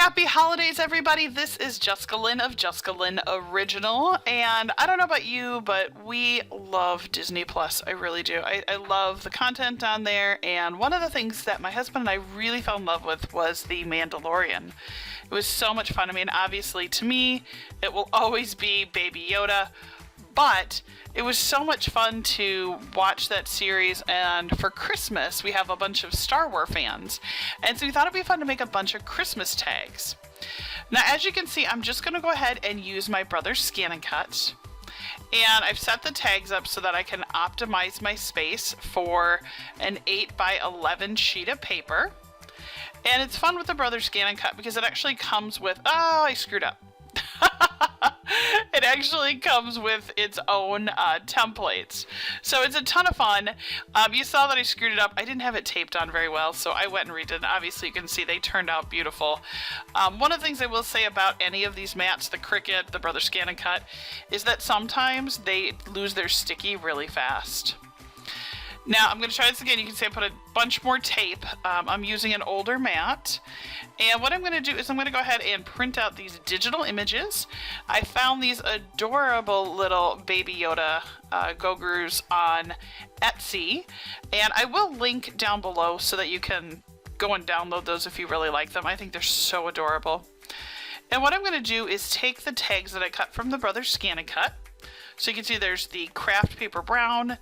Happy holidays, everybody. This is Jessica Lynn of JessicaLynnOriginal, and I don't know about you, but we love Disney Plus. I really do. I love the content on there, and one of the things that my husband and I really fell in love with was the Mandalorian. It was so much fun. I mean, obviously, to me, it will always be Baby Yoda, but it was so much fun to watch that series, and for Christmas we have a bunch of Star Wars fans, and so we thought it'd be fun to make a bunch of Christmas tags. Now, as you can see, I'm just going to go ahead and use my brother's Scan and Cut, and I've set the tags up so that I can optimize my space for an 8x11 sheet of paper. And it's fun with the brother's Scan and Cut because it actually comes with, oh, I screwed up. It actually comes with its own templates. So it's a ton of fun. You saw that I screwed it up. I didn't have it taped on very well, so I went and redid it. Obviously, you can see they turned out beautiful. One of the things I will say about any of these mats, the Cricut, the Brother Scan and Cut, is that sometimes they lose their sticky really fast. Now, I'm going to try this again. You can see I put a bunch more tape. I'm using an older mat. And what I'm going to do is I'm going to go ahead and print out these digital images. I found these adorable little Baby Yoda Grogus on Etsy. And I will link down below so that you can go and download those if you really like them. I think they're so adorable. And what I'm going to do is take the tags that I cut from the Brother Scan and Cut. So you can see there's the craft paper brown,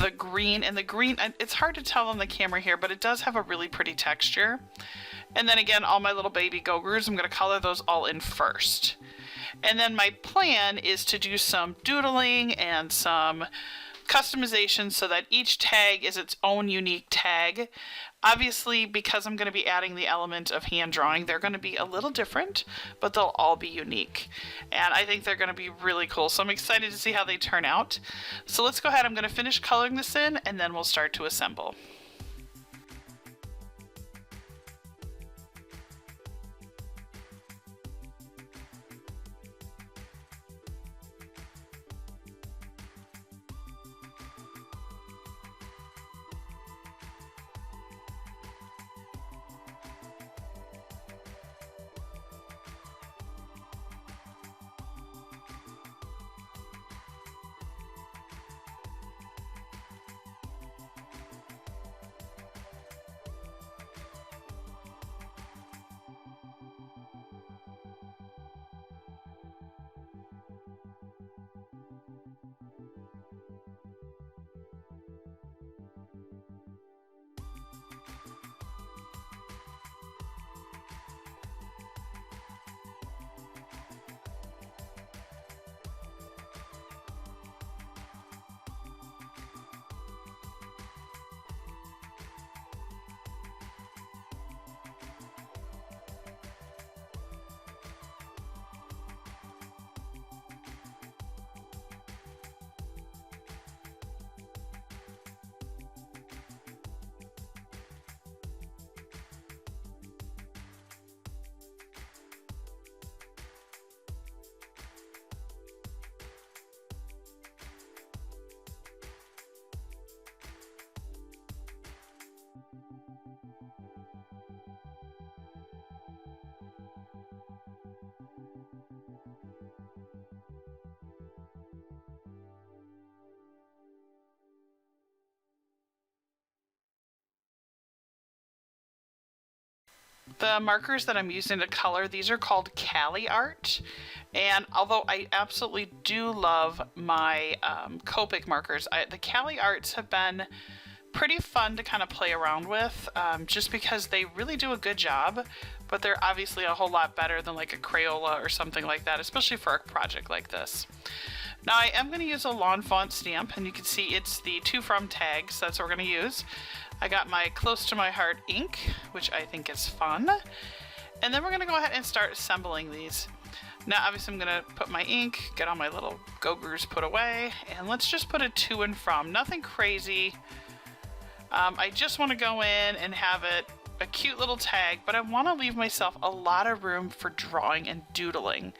the green, and the green, it's hard to tell on the camera here, but it does have a really pretty texture. And then again, all my little baby Grogus, I'm going to color those all in first. And then my plan is to do some doodling and some customization so that each tag is its own unique tag. Obviously, because I'm going to be adding the element of hand drawing, they're going to be a little different, but they'll all be unique. And I think they're going to be really cool. So I'm excited to see how they turn out. So let's go ahead. I'm going to finish coloring this in, and then we'll start to assemble. The markers that I'm using to color, these are called Cali Art. And although I absolutely do love my Copic markers, the Cali Arts have been pretty fun to kind of play around with, just because they really do a good job, but they're obviously a whole lot better than like a Crayola or something like that, especially for a project like this. Now I am going to use a lawn font stamp, and you can see it's the To From tags. That's what we're going to use. I got my Close to My Heart ink, which I think is fun. And then we're going to go ahead and start assembling these. Now obviously I'm going to put my ink, get all my little Grogus put away, and let's just put a To and From. Nothing crazy. I just want to go in and have it a cute little tag, but I want to leave myself a lot of room for drawing and doodling.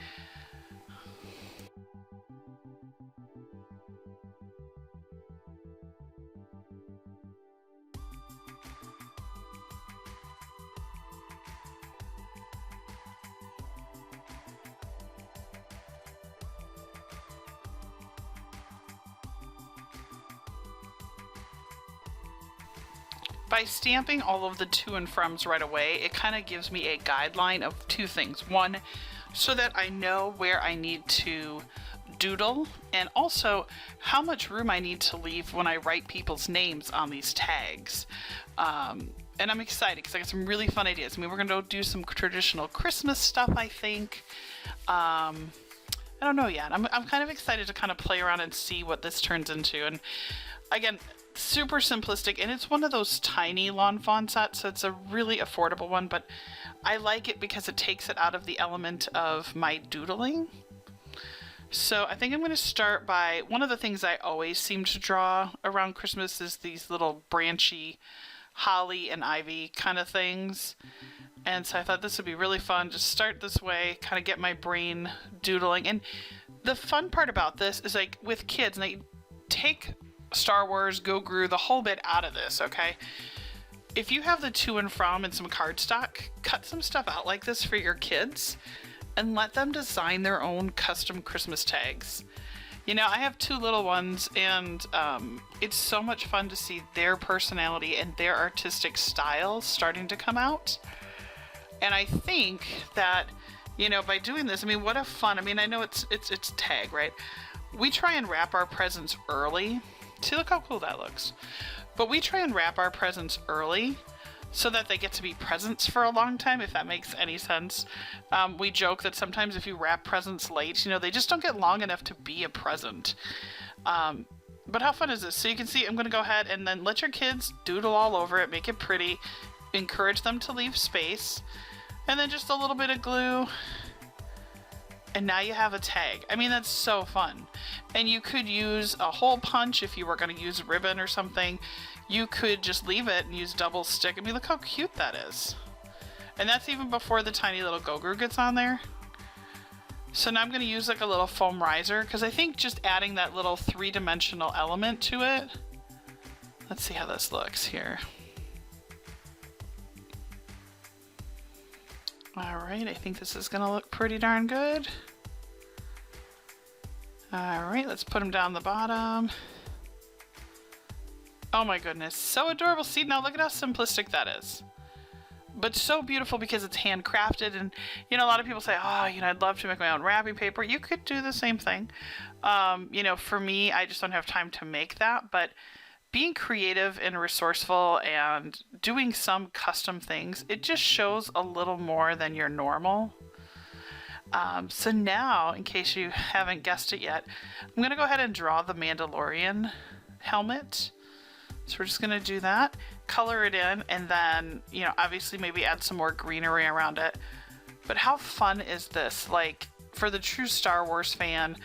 by stamping all of the to and froms right away, it kind of gives me a guideline of two things. One, so that I know where I need to doodle, and also how much room I need to leave when I write people's names on these tags. And I'm excited because I got some really fun ideas. I mean, we're going to do some traditional Christmas stuff, I think. I don't know yet. I'm kind of excited to kind of play around and see what this turns into. And again, super simplistic, and it's one of those tiny lawn fawn sets, so it's a really affordable one, but I like it because it takes it out of the element of my doodling. So I think I'm going to start by, one of the things I always seem to draw around Christmas is these little branchy holly and ivy kind of things. And so I thought this would be really fun. Just start this way, kind of get my brain doodling. And the fun part about this is, like, with kids, and they take Star Wars, Grogu, the whole bit out of this, okay? If you have the to and from and some cardstock, cut some stuff out like this for your kids and let them design their own custom Christmas tags. You know, I have two little ones, and it's so much fun to see their personality and their artistic style starting to come out. And I think that, you know, by doing this, I mean, what a fun, I mean, I know it's tag, right? We try and wrap our presents early. See, look how cool that looks. But we try and wrap our presents early so that they get to be presents for a long time, if that makes any sense. We joke that sometimes if you wrap presents late, you know, they just don't get long enough to be a present. But how fun is this? So you can see, I'm going to go ahead and then let your kids doodle all over it, make it pretty, encourage them to leave space, and then just a little bit of glue. And now you have a tag. I mean, that's so fun. And you could use a hole punch if you were going to use ribbon or something. You could just leave it and use double stick. I mean, look how cute that is. And that's even before the tiny little Grogu gets on there. So now I'm going to use like a little foam riser, because I think just adding that little three-dimensional element to it. Let's see how this looks here. Alright, I think this is going to look pretty darn good. Alright, let's put them down the bottom. Oh my goodness, so adorable. See, now look at how simplistic that is. But so beautiful because it's handcrafted. And, you know, a lot of people say, oh, you know, I'd love to make my own wrapping paper. You could do the same thing. You know, for me, I just don't have time to make that. But being creative and resourceful and doing some custom things, it just shows a little more than your normal. So now, in case you haven't guessed it yet, I'm going to go ahead and draw the Mandalorian helmet. So we're just going to do that, color it in, and then, you know, obviously maybe add some more greenery around it. But how fun is this? Like, for the true Star Wars fan,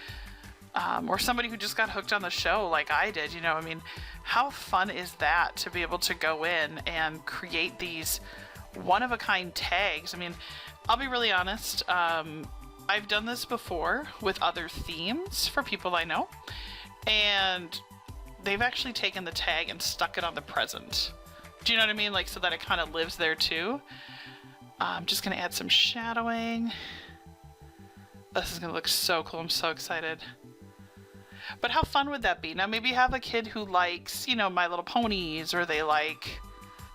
or somebody who just got hooked on the show like I did, you know, I mean, how fun is that to be able to go in and create these one-of-a-kind tags? I mean, I'll be really honest, I've done this before with other themes for people I know, and they've actually taken the tag and stuck it on the present. Do you know what I mean? Like, so that it kind of lives there too. I'm just going to add some shadowing. This is going to look so cool. I'm so excited. But how fun would that be? Now, maybe you have a kid who likes, you know, My Little Ponies, or they like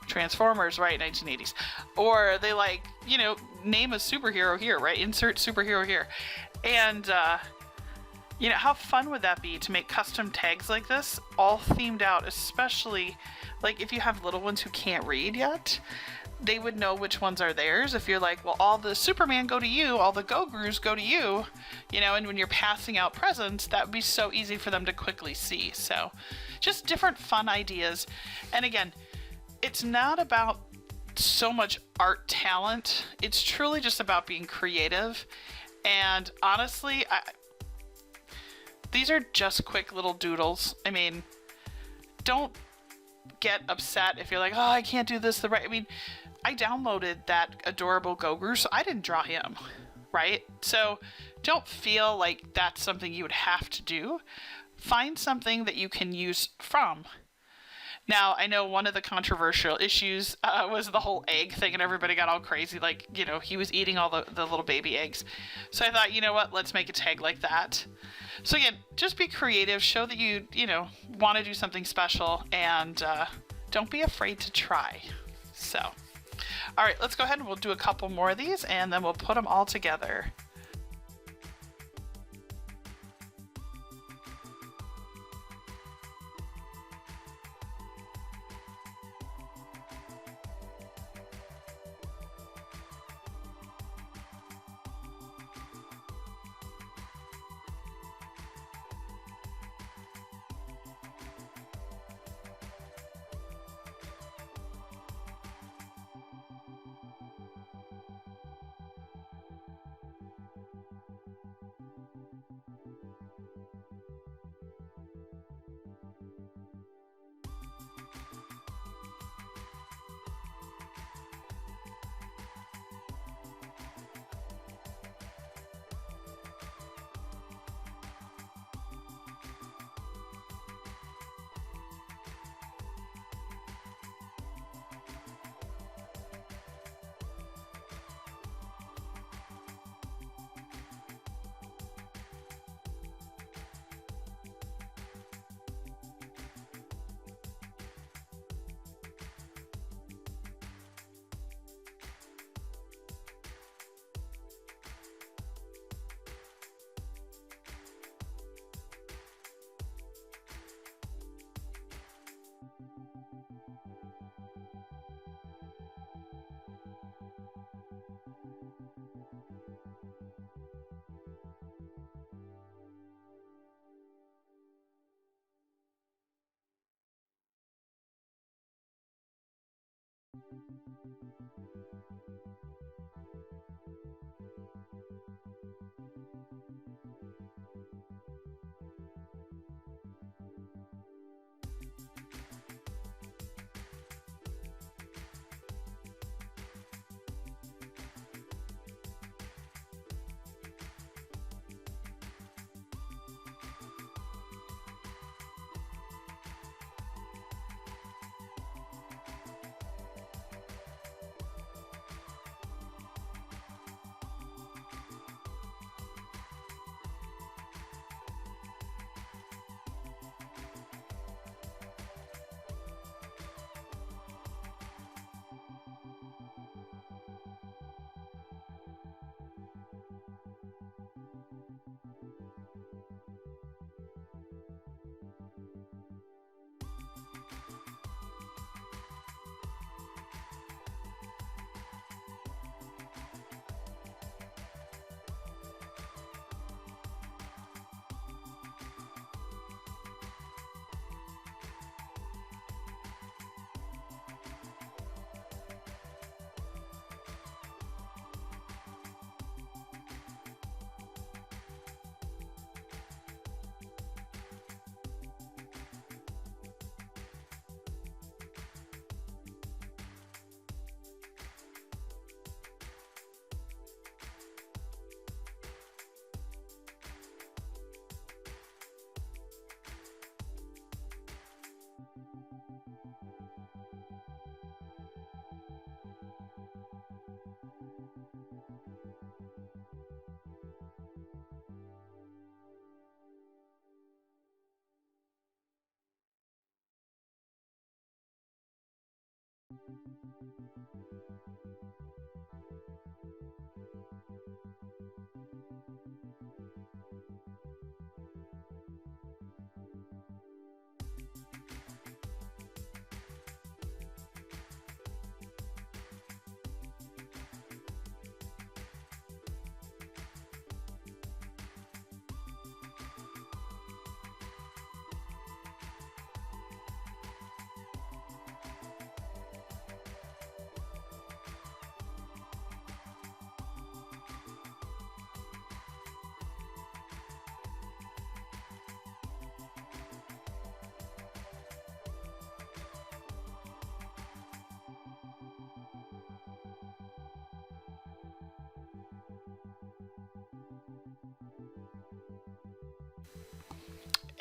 Transformers, right, 1980s. Or they like, you know, name a superhero here, right? Insert superhero here. And, you know, how fun would that be to make custom tags like this, all themed out, especially, like, if you have little ones who can't read yet, they would know which ones are theirs. If you're like, well, all the Superman go to you, all the Gogrus go to you, you know, and when you're passing out presents, that would be so easy for them to quickly see. So, just different fun ideas. And again, it's not about so much art talent. It's truly just about being creative. And honestly, these are just quick little doodles. I mean, don't get upset if you're like, oh, I can't do this the right. I mean, I downloaded that adorable Grogu, so I didn't draw him, right? So don't feel like that's something you would have to do. Find something that you can use from. Now, I know one of the controversial issues was the whole egg thing, and everybody got all crazy, like, you know, he was eating all the little baby eggs. So I thought, you know what, let's make a tag like that. So again, just be creative, show that you know, want to do something special, and don't be afraid to try. So, all right, let's go ahead and we'll do a couple more of these and then we'll put them all together.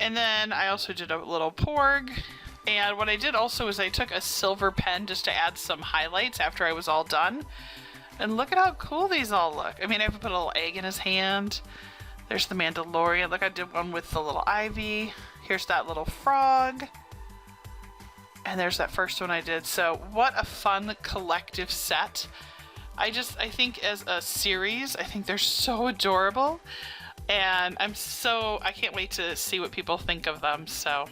And then I also did a little porg. And what I did also is I took a silver pen just to add some highlights after I was all done. And look at how cool these all look. I mean, I even put a little egg in his hand. There's the Mandalorian. Look, I did one with the little ivy. Here's that little frog. And there's that first one I did. So what a fun collective set. I think as a series, I think they're so adorable. And I can't wait to see what people think of them. So,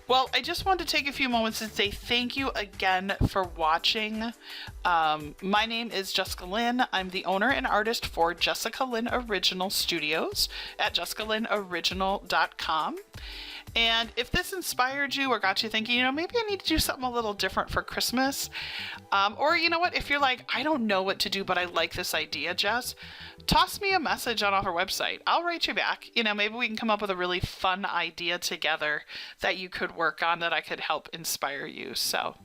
well, I just wanted to take a few moments to say thank you again for watching. My name is Jessica Lynn. I'm the owner and artist for Jessica Lynn Original Studios at JessicaLynnOriginal.com. And if this inspired you or got you thinking, maybe I need to do something a little different for Christmas, or you know what, if you're like, I don't know what to do, but I like this idea, Jess, toss me a message on our website. I'll write you back. Maybe we can come up with a really fun idea together that you could work on that I could help inspire you. So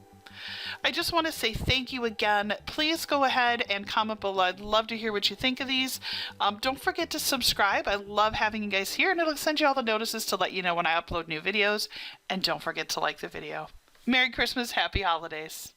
I just want to say thank you again. Please go ahead and comment below. I'd love to hear what you think of these. Don't forget to subscribe. I love having you guys here, and it'll send you all the notices to let you know when I upload new videos. And don't forget to like the video. Merry Christmas, Happy Holidays.